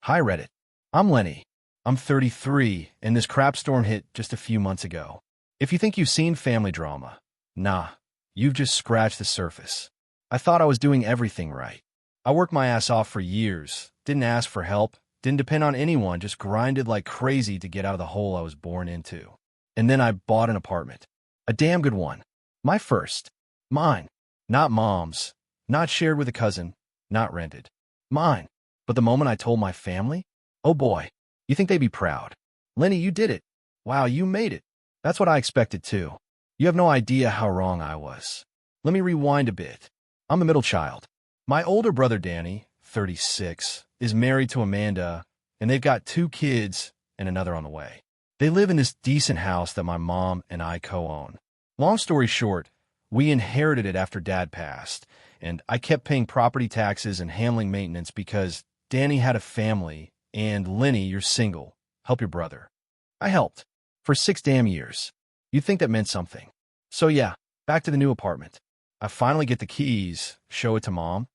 Hi Reddit. I'm Lenny. I'm 33, and this crap storm hit just a few months ago. If you think you've seen family drama, nah, you've just scratched the surface. I thought I was doing everything right. I worked my ass off for years, didn't ask for help, didn't depend on anyone, just grinded like crazy to get out of the hole I was born into. And then I bought an apartment. A damn good one. My first. Mine. Not mom's. Not shared with a cousin. Not rented. Mine. But the moment I told my family, oh boy, you think they'd be proud. Lenny, you did it. Wow, you made it. That's what I expected too. You have no idea how wrong I was. Let me rewind a bit. I'm the middle child. My older brother Danny, 36, is married to Amanda, and they've got 2 kids and another on the way. They live in this decent house that my mom and I co-own. Long story short, we inherited it after Dad passed, and I kept paying property taxes and handling maintenance because Danny had a family, and Lenny, you're single. Help your brother. I helped. For 6 damn years. You'd think that meant something. So yeah, back to the new apartment. I finally get the keys, show it to Mom,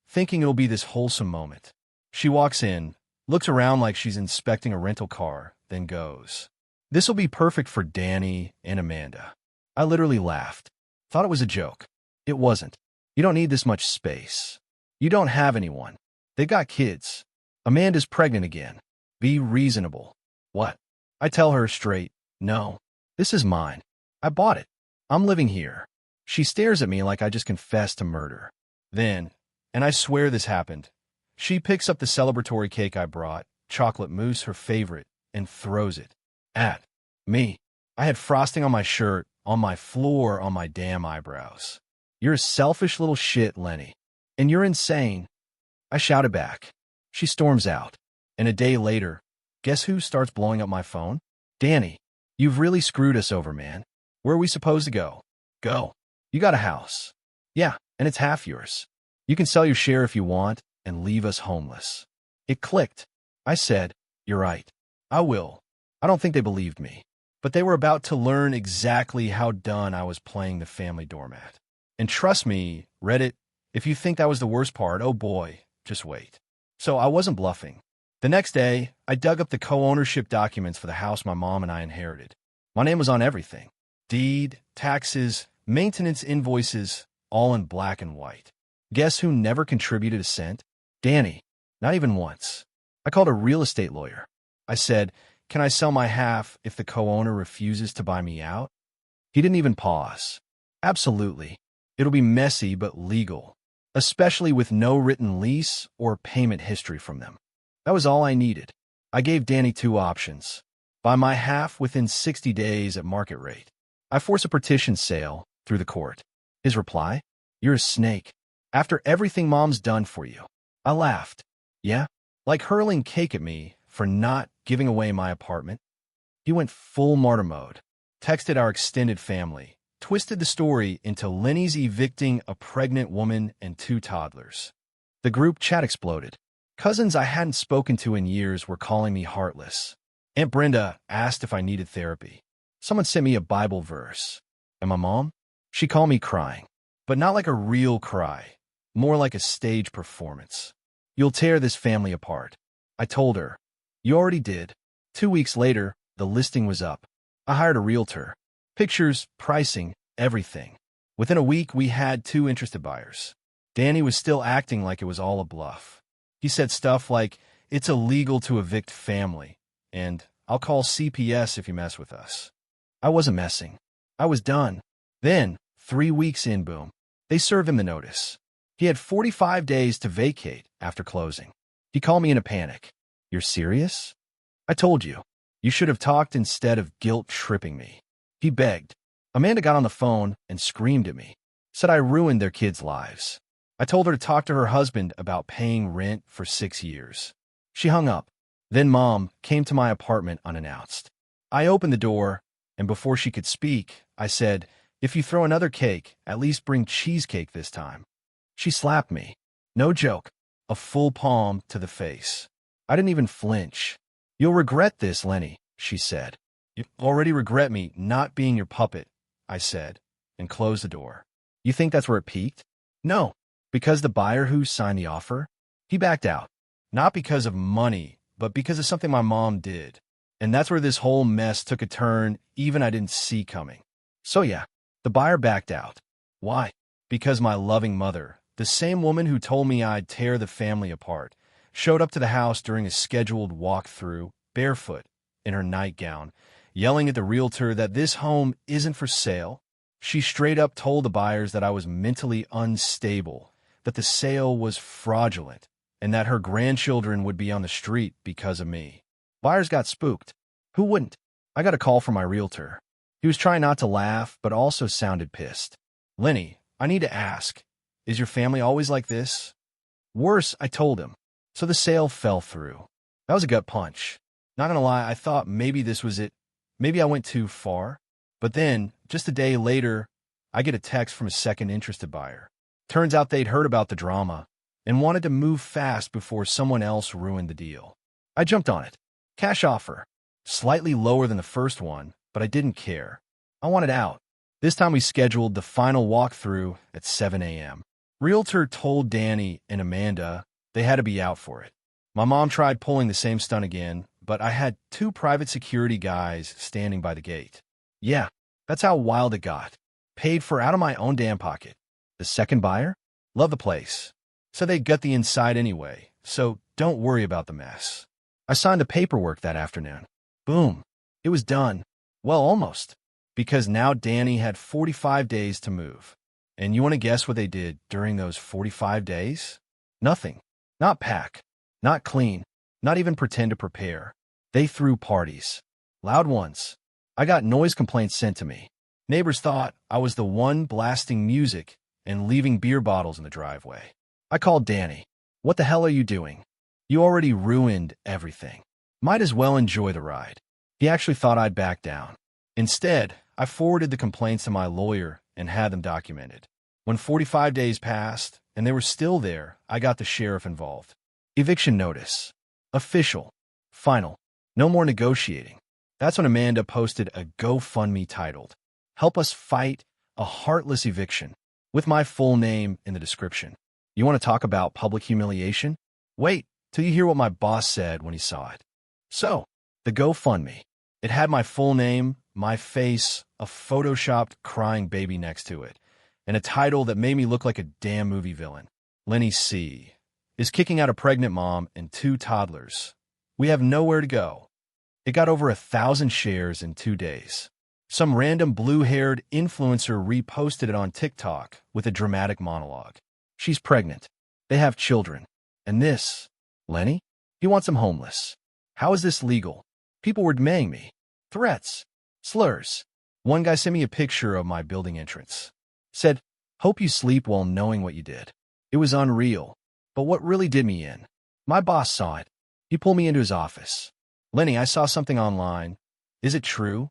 thinking it'll be this wholesome moment. She walks in, looks around like she's inspecting a rental car, then goes. This'll be perfect for Danny and Amanda. I literally laughed. Thought it was a joke. It wasn't. You don't need this much space. You don't have anyone. They've got kids. Amanda's pregnant again. Be reasonable. What? I tell her straight, no. This is mine. I bought it. I'm living here. She stares at me like I just confessed to murder. Then, and I swear this happened, she picks up the celebratory cake I brought, chocolate mousse her favorite, and throws it at me. I had frosting on my shirt, on my floor, on my damn eyebrows. You're a selfish little shit, Lenny. And you're insane. I shouted back. She storms out. And a day later, guess who starts blowing up my phone? Danny. You've really screwed us over, man. Where are we supposed to go? Go. You got a house. Yeah, and it's half yours. You can sell your share if you want and leave us homeless. It clicked. I said, you're right. I will. I don't think they believed me. But they were about to learn exactly how done I was playing the family doormat. And trust me, Reddit, if you think that was the worst part, oh boy, just wait. So I wasn't bluffing. The next day, I dug up the co-ownership documents for the house my mom and I inherited. My name was on everything. Deed, taxes, maintenance invoices, all in black and white. Guess who never contributed a cent? Danny. Not even once. I called a real estate lawyer. I said, can I sell my half if the co-owner refuses to buy me out? He didn't even pause. Absolutely. It'll be messy but legal, especially with no written lease or payment history from them. That was all I needed. I gave Danny 2 options. Buy my half within 60 days at market rate. I force a petition sale through the court. His reply? You're a snake. After everything Mom's done for you. I laughed. Yeah? Like hurling cake at me for not giving away my apartment. He went full martyr mode. Texted our extended family. Twisted the story into Lenny's evicting a pregnant woman and 2 toddlers. The group chat exploded. Cousins I hadn't spoken to in years were calling me heartless. Aunt Brenda asked if I needed therapy. Someone sent me a Bible verse. And my mom? She called me crying. But not like a real cry. More like a stage performance. You'll tear this family apart. I told her. You already did. 2 weeks later, the listing was up. I hired a realtor. Pictures, pricing, everything. Within a week, we had 2 interested buyers. Danny was still acting like it was all a bluff. He said stuff like, it's illegal to evict family, and I'll call CPS if you mess with us. I wasn't messing. I was done. Then, 3 weeks in, boom, they served him the notice. He had 45 days to vacate after closing. He called me in a panic. You're serious? I told you. You should have talked instead of guilt-tripping me. He begged. Amanda got on the phone and screamed at me. Said I ruined their kids' lives. I told her to talk to her husband about paying rent for 6 years. She hung up. Then Mom came to my apartment unannounced. I opened the door, and before she could speak, I said, if you throw another cake, at least bring cheesecake this time. She slapped me. No joke. A full palm to the face. I didn't even flinch. You'll regret this, Lenny, she said. You already regret me not being your puppet, I said, and closed the door. You think that's where it peaked? No, because the buyer who signed the offer, he backed out. Not because of money, but because of something my mom did. And that's where this whole mess took a turn even I didn't see coming. So yeah, the buyer backed out. Why? Because my loving mother, the same woman who told me I'd tear the family apart, showed up to the house during a scheduled walkthrough, barefoot, in her nightgown, yelling at the realtor that this home isn't for sale. She straight up told the buyers that I was mentally unstable, that the sale was fraudulent, and that her grandchildren would be on the street because of me. Buyers got spooked. Who wouldn't? I got a call from my realtor. He was trying not to laugh, but also sounded pissed. Lenny, I need to ask, is your family always like this? Worse, I told him. So the sale fell through. That was a gut punch. Not gonna lie, I thought maybe this was it. Maybe I went too far. But then, just a day later, I get a text from a second interested buyer. Turns out they'd heard about the drama and wanted to move fast before someone else ruined the deal. I jumped on it. Cash offer. Slightly lower than the first one, but I didn't care. I wanted out. This time we scheduled the final walkthrough at 7 a.m. Realtor told Danny and Amanda they had to be out for it. My mom tried pulling the same stunt again, but I had 2 private security guys standing by the gate. Yeah, that's how wild it got. Paid for out of my own damn pocket. The second buyer? Love the place. So they gut the inside anyway, so don't worry about the mess. I signed the paperwork that afternoon. Boom. It was done. Well, almost. Because now Danny had 45 days to move. And you want to guess what they did during those 45 days? Nothing. Not pack. Not clean. Not even pretend to prepare. They threw parties. Loud ones. I got noise complaints sent to me. Neighbors thought I was the one blasting music and leaving beer bottles in the driveway. I called Danny. What the hell are you doing? You already ruined everything. Might as well enjoy the ride. He actually thought I'd back down. Instead, I forwarded the complaints to my lawyer and had them documented. When 45 days passed and they were still there, I got the sheriff involved. Eviction notice. Official. Final. No more negotiating. That's when Amanda posted a GoFundMe titled, "Help Us Fight a Heartless Eviction," with my full name in the description. You want to talk about public humiliation? Wait till you hear what my boss said when he saw it. So, the GoFundMe. It had my full name, my face, a photoshopped crying baby next to it, and a title that made me look like a damn movie villain. Lenny C. is kicking out a pregnant mom and 2 toddlers. We have nowhere to go. It got over 1,000 shares in 2 days. Some random blue-haired influencer reposted it on TikTok with a dramatic monologue. She's pregnant. They have children. And this, Lenny? He wants them homeless. How is this legal? People were demaying me. Threats. Slurs. One guy sent me a picture of my building entrance. Said, "Hope you sleep while knowing what you did." It was unreal. But what really did me in? My boss saw it. He pulled me into his office. "Lenny, I saw something online. Is it true?"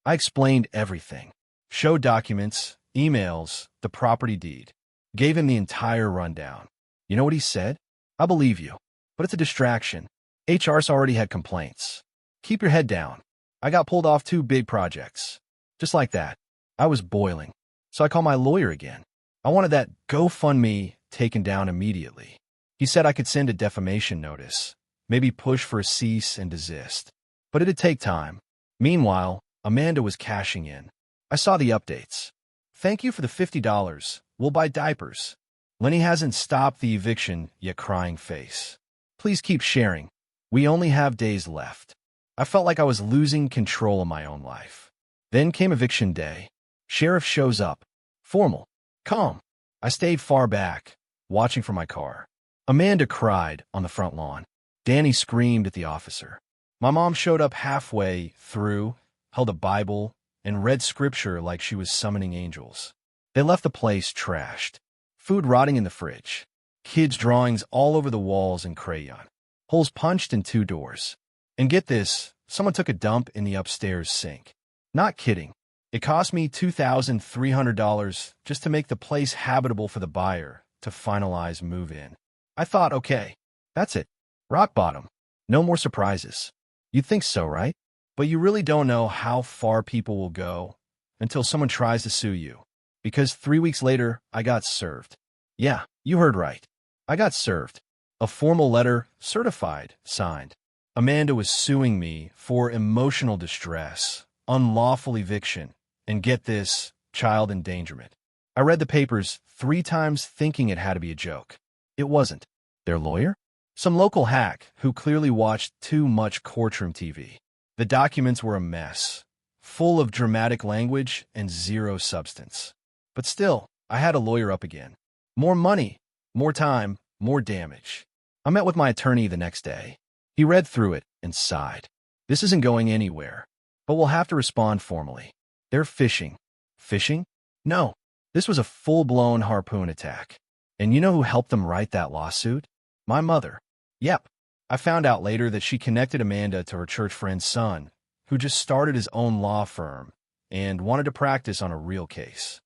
I explained everything. Showed documents, emails, the property deed. Gave him the entire rundown. You know what he said? "I believe you, but it's a distraction. HR's already had complaints. Keep your head down." I got pulled off 2 big projects. Just like that. I was boiling. So I called my lawyer again. I wanted that GoFundMe taken down immediately. He said I could send a defamation notice, maybe push for a cease and desist. But it'd take time. Meanwhile, Amanda was cashing in. I saw the updates. "Thank you for the $50. We'll buy diapers." Lenny hasn't stopped the eviction, yet crying face. Please keep sharing. We only have days left. I felt like I was losing control of my own life. Then came eviction day. Sheriff shows up. Formal. Calm. I stayed far back, watching from my car. Amanda cried on the front lawn. Danny screamed at the officer. My mom showed up halfway through, held a Bible, and read scripture like she was summoning angels. They left the place trashed. Food rotting in the fridge. Kids' drawings all over the walls in crayon. Holes punched in 2 doors. And get this, someone took a dump in the upstairs sink. Not kidding. It cost me $2,300 just to make the place habitable for the buyer to finalize move-in. I thought, okay, that's it. Rock bottom. No more surprises. You'd think so, right? But you really don't know how far people will go until someone tries to sue you. Because 3 weeks later, I got served. Yeah, you heard right. I got served. A formal letter, certified, signed. Amanda was suing me for emotional distress, unlawful eviction, and get this, child endangerment. I read the papers 3 times thinking it had to be a joke. It wasn't. Their lawyer? Some local hack who clearly watched too much courtroom TV. The documents were a mess, full of dramatic language and zero substance. But still, I had a lawyer up again. More money, more time, more damage. I met with my attorney the next day. He read through it and sighed. This isn't going anywhere, but we'll have to respond formally. They're fishing. Fishing? No. This was a full-blown harpoon attack. And you know who helped them write that lawsuit? My mother. Yep. I found out later that she connected Amanda to her church friend's son, who just started his own law firm and wanted to practice on a real case.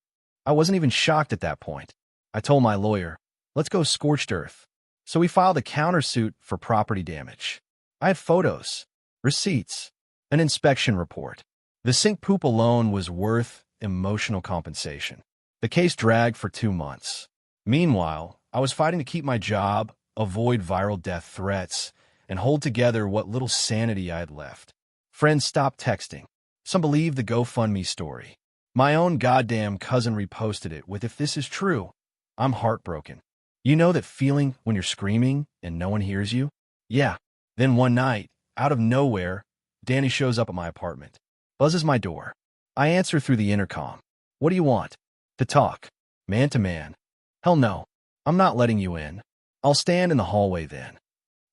I wasn't even shocked at that point. I told my lawyer, let's go scorched earth. So we filed a countersuit for property damage. I had photos, receipts, an inspection report. The sink poop alone was worth emotional compensation. The case dragged for 2 months. Meanwhile, I was fighting to keep my job, avoid viral death threats, and hold together what little sanity I had left. Friends stopped texting. Some believed the GoFundMe story. My own goddamn cousin reposted it with, "If this is true, I'm heartbroken." You know that feeling when you're screaming and no one hears you? Yeah. Then one night, out of nowhere, Danny shows up at my apartment, buzzes my door. I answer through the intercom. What do you want? To talk. Man to man. Hell no. I'm not letting you in. I'll stand in the hallway then.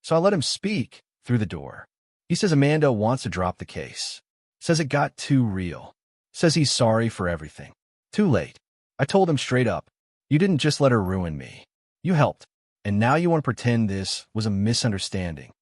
So I let him speak through the door. He says Amanda wants to drop the case. Says it got too real. Says he's sorry for everything. Too late. I told him straight up, you didn't just let her ruin me. You helped. And now you want to pretend this was a misunderstanding.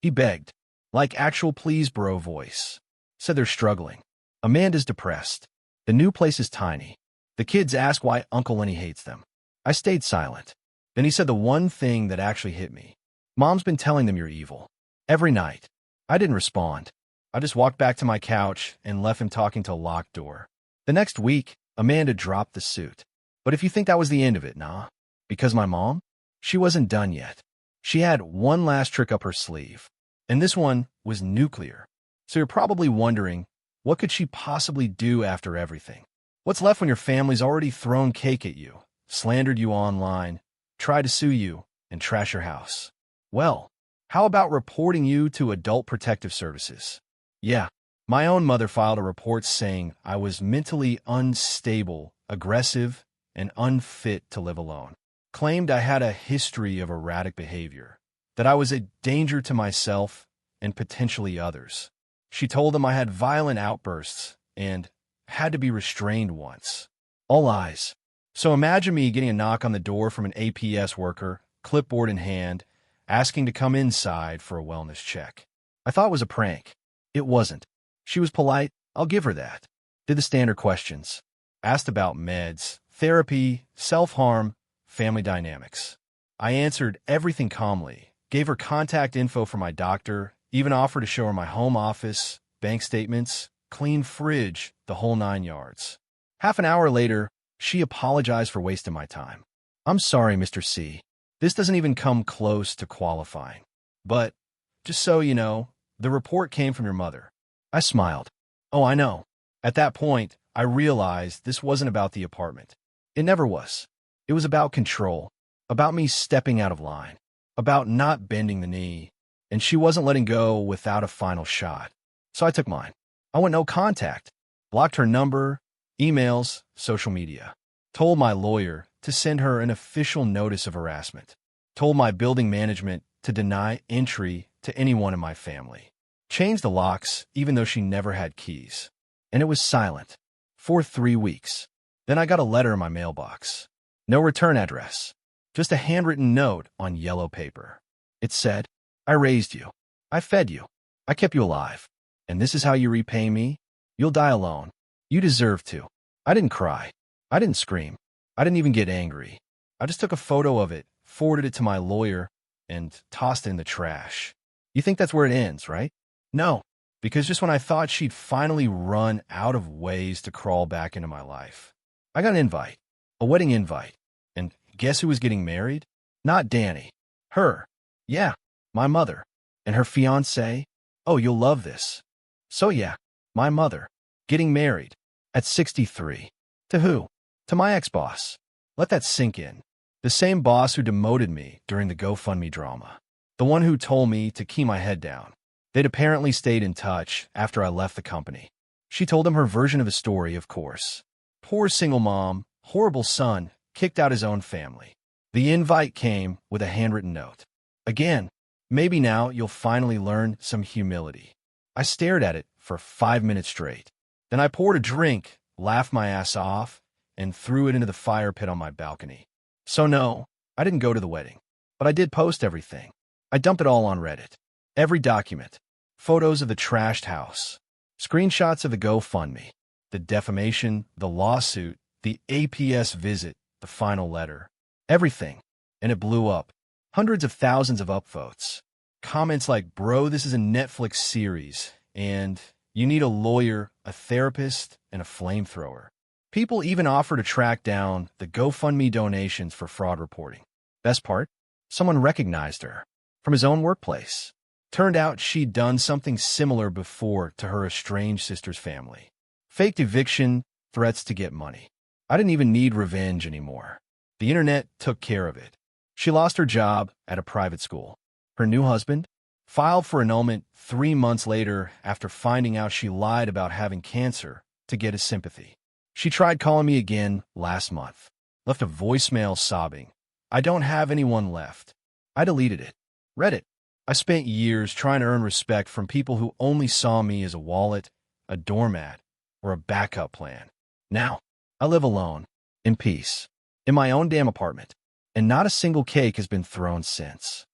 He begged, like actual please bro voice. Said they're struggling. Amanda's depressed. The new place is tiny. The kids ask why Uncle Lenny hates them. I stayed silent. Then he said the one thing that actually hit me. Mom's been telling them you're evil. Every night. I didn't respond. I just walked back to my couch and left him talking to a locked door. The next week, Amanda dropped the suit. But if you think that was the end of it, nah. Because my mom? She wasn't done yet. She had one last trick up her sleeve. And this one was nuclear. So you're probably wondering, what could she possibly do after everything? What's left when your family's already thrown cake at you, slandered you online, tried to sue you, and trash your house? Well, how about reporting you to Adult Protective Services? Yeah, my own mother filed a report saying I was mentally unstable, aggressive, and unfit to live alone. Claimed I had a history of erratic behavior, that I was a danger to myself and potentially others. She told them I had violent outbursts and had to be restrained once. All lies. So imagine me getting a knock on the door from an APS worker, clipboard in hand, asking to come inside for a wellness check. I thought it was a prank. It wasn't. She was polite. I'll give her that. Did the standard questions. Asked about meds, therapy, self-harm, family dynamics. I answered everything calmly, gave her contact info for my doctor, even offered to show her my home office, bank statements, clean fridge, the whole 9 yards. Half an hour later, she apologized for wasting my time. I'm sorry, Mr. C. This doesn't even come close to qualifying. But, just so you know, the report came from your mother. I smiled. Oh, I know. At that point, I realized this wasn't about the apartment. It never was. It was about control, about me stepping out of line, about not bending the knee, and she wasn't letting go without a final shot. So I took mine. I went no contact, blocked her number, emails, social media, told my lawyer to send her an official notice of harassment, told my building management to deny entry to anyone in my family, changed the locks even though she never had keys, and it was silent for 3 weeks. Then I got a letter in my mailbox. No return address, just a handwritten note on yellow paper. It said, I raised you. I fed you. I kept you alive. And this is how you repay me? You'll die alone. You deserve to. I didn't cry. I didn't scream. I didn't even get angry. I just took a photo of it, forwarded it to my lawyer, and tossed it in the trash. You think that's where it ends, right? No, because just when I thought she'd finally run out of ways to crawl back into my life, I got an invite, a wedding invite. And guess who was getting married? Not Danny. Her. Yeah, my mother. And her fiancé? Oh, you'll love this. So yeah, my mother. Getting married. At 63. To who? To my ex-boss. Let that sink in. The same boss who demoted me during the GoFundMe drama. The one who told me to keep my head down. They'd apparently stayed in touch after I left the company. She told him her version of the story, of course. Poor single mom, horrible son, kicked out his own family. The invite came with a handwritten note. Again, maybe now you'll finally learn some humility. I stared at it for 5 minutes straight. Then I poured a drink, laughed my ass off, and threw it into the fire pit on my balcony. So no, I didn't go to the wedding. But I did post everything. I dumped it all on Reddit. Every document. Photos of the trashed house. Screenshots of the GoFundMe. The defamation, the lawsuit, the APS visit, the final letter. Everything. And it blew up. Hundreds of thousands of upvotes. Comments like, bro, this is a Netflix series, and you need a lawyer, a therapist, and a flamethrower. People even offer to track down the GoFundMe donations for fraud reporting. Best part? Someone recognized her. From his own workplace. Turned out she'd done something similar before to her estranged sister's family. Faked eviction, threats to get money. I didn't even need revenge anymore. The internet took care of it. She lost her job at a private school. Her new husband filed for annulment 3 months later after finding out she lied about having cancer to get his sympathy. She tried calling me again last month. Left a voicemail sobbing. I don't have anyone left. I deleted it. Reddit. I spent years trying to earn respect from people who only saw me as a wallet, a doormat, or a backup plan. Now, I live alone, in peace, in my own damn apartment, and not a single cake has been thrown since.